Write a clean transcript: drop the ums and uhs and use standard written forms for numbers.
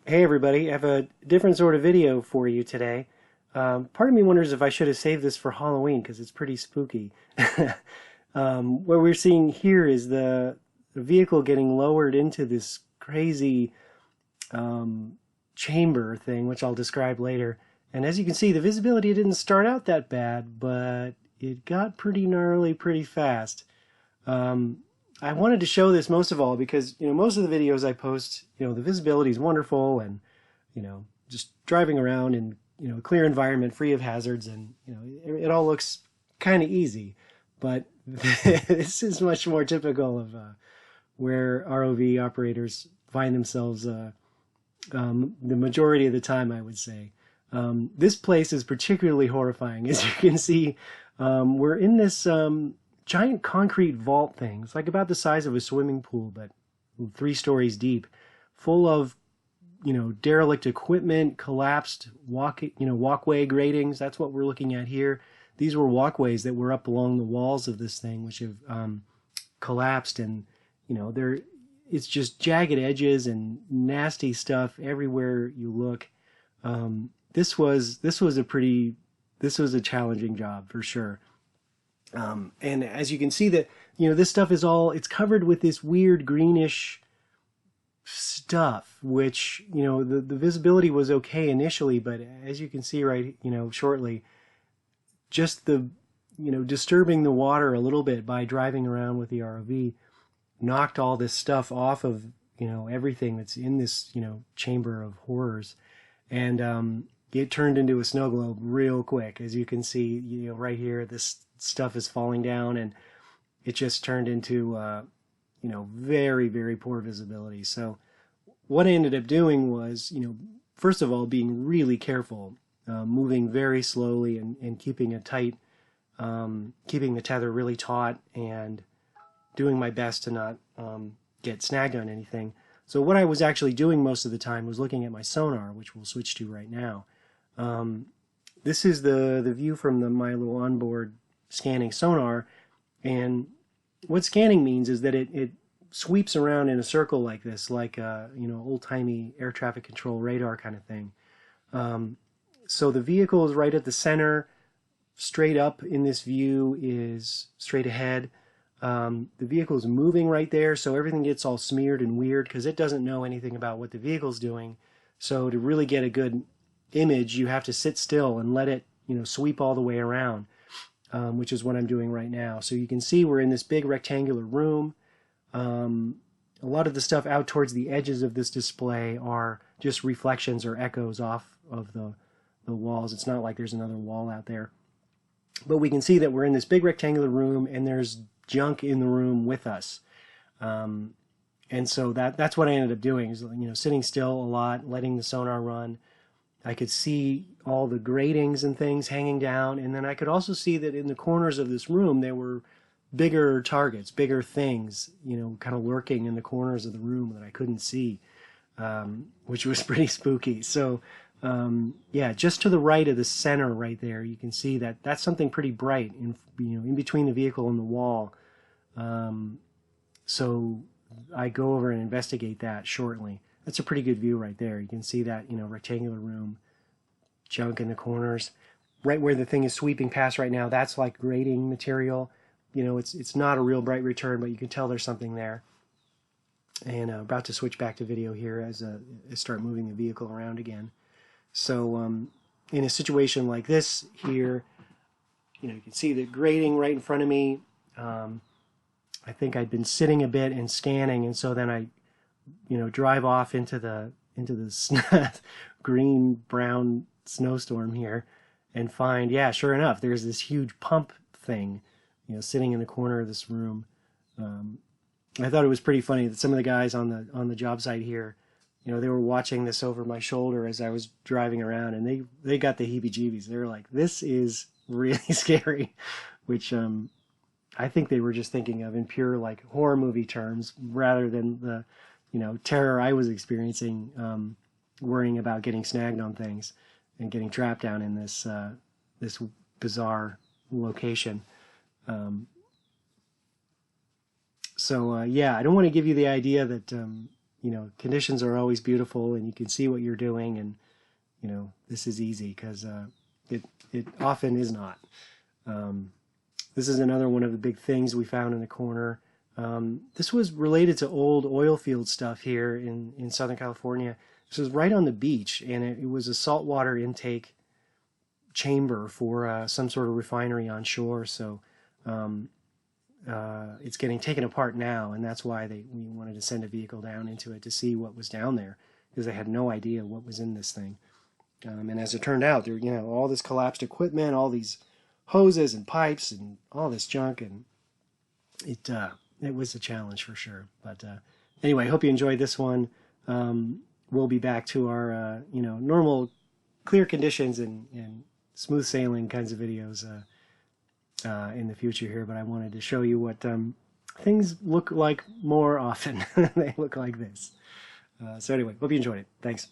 Hey everybody, I have a different sort of video for you today. Part of me wonders if I should have saved this for Halloween because it's pretty spooky. What we're seeing here is the vehicle getting lowered into this crazy um, chamber thing, which I'll describe later. And as you can see, the visibility didn't start out that bad, but it got pretty gnarly pretty fast. Um, I wanted to show this most of all because, most of the videos I post, the visibility is wonderful and, just driving around in, a clear environment free of hazards and, it all looks kind of easy. But this is much more typical of where ROV operators find themselves the majority of the time, I would say. This place is particularly horrifying. As you can see, we're in this giant concrete vault thing. It's like about the size of a swimming pool, but 3 stories deep, full of derelict equipment, collapsed walkway gratings. That's what we're looking at here. These were walkways that were up along the walls of this thing, which have collapsed, and they're it's just jagged edges and nasty stuff everywhere you look. This was a challenging job for sure. And as you can see that, this stuff is it's covered with this weird greenish stuff, which, the visibility was okay initially, but as you can see right, shortly, just the, disturbing the water a little bit by driving around with the ROV knocked all this stuff off of, everything that's in this, chamber of horrors. And, it turned into a snow globe real quick. As you can see, right here, this stuff is falling down, and it just turned into, very, very poor visibility. So what I ended up doing was, first of all, being really careful, moving very slowly and keeping it tight, keeping the tether really taut, and doing my best to not get snagged on anything. So what I was actually doing most of the time was looking at my sonar, which we'll switch to right now. This is the view from my little onboard scanning sonar, and what scanning means is that it sweeps around in a circle like this, like old-timey air traffic control radar kind of thing. So the vehicle is right at the center. Straight up in this view is straight ahead. The vehicle is moving right there, so everything gets all smeared and weird because it doesn't know anything about what the vehicle's doing. So to really get a good image, you have to sit still and let it, sweep all the way around, which is what I'm doing right now. So you can see we're in this big rectangular room. A lot of the stuff out towards the edges of this display are just reflections or echoes off of the walls. It's not like there's another wall out there. But we can see that we're in this big rectangular room, and there's junk in the room with us. And so that's what I ended up doing, is sitting still a lot, letting the sonar run. I could see all the gratings and things hanging down, and then I could also see that in the corners of this room there were bigger targets, bigger things, kind of lurking in the corners of the room that I couldn't see, which was pretty spooky. So yeah, just to the right of the center right there, you can see that that's something pretty bright in between the vehicle and the wall. So I go over and investigate that shortly. That's a pretty good view right there. You can see that, rectangular room, junk in the corners. Right where the thing is sweeping past right now, that's like grating material. It's not a real bright return, but you can tell there's something there. And about to switch back to video here as I start moving the vehicle around again. So in a situation like this here, you can see the grating right in front of me. I think I'd been sitting a bit and scanning, and so then I drive off into the green brown snowstorm here and find, yeah, sure enough, there's this huge pump thing, sitting in the corner of this room. I thought it was pretty funny that some of the guys on the job site here, they were watching this over my shoulder as I was driving around, and they got the heebie-jeebies. They were like, this is really scary, which I think they were just thinking of in pure like horror movie terms rather than the terror I was experiencing, worrying about getting snagged on things and getting trapped down in this this bizarre location. So yeah, I don't want to give you the idea that you know, conditions are always beautiful and you can see what you're doing, and you know, this is easy because it often is not. This is another one of the big things we found in the corner. This was related to old oil field stuff here in Southern California. This was right on the beach, and it was a saltwater intake chamber for some sort of refinery on shore. So it's getting taken apart now, and that's why we wanted to send a vehicle down into it to see what was down there, because they had no idea what was in this thing. And as it turned out, there, you know, all this collapsed equipment, all these hoses and pipes and all this junk, and it was a challenge for sure. But anyway, I hope you enjoyed this one. We'll be back to our you know, normal clear conditions and smooth sailing kinds of videos in the future here. But I wanted to show you what things look like more often. They look like this. So anyway, hope you enjoyed it. Thanks.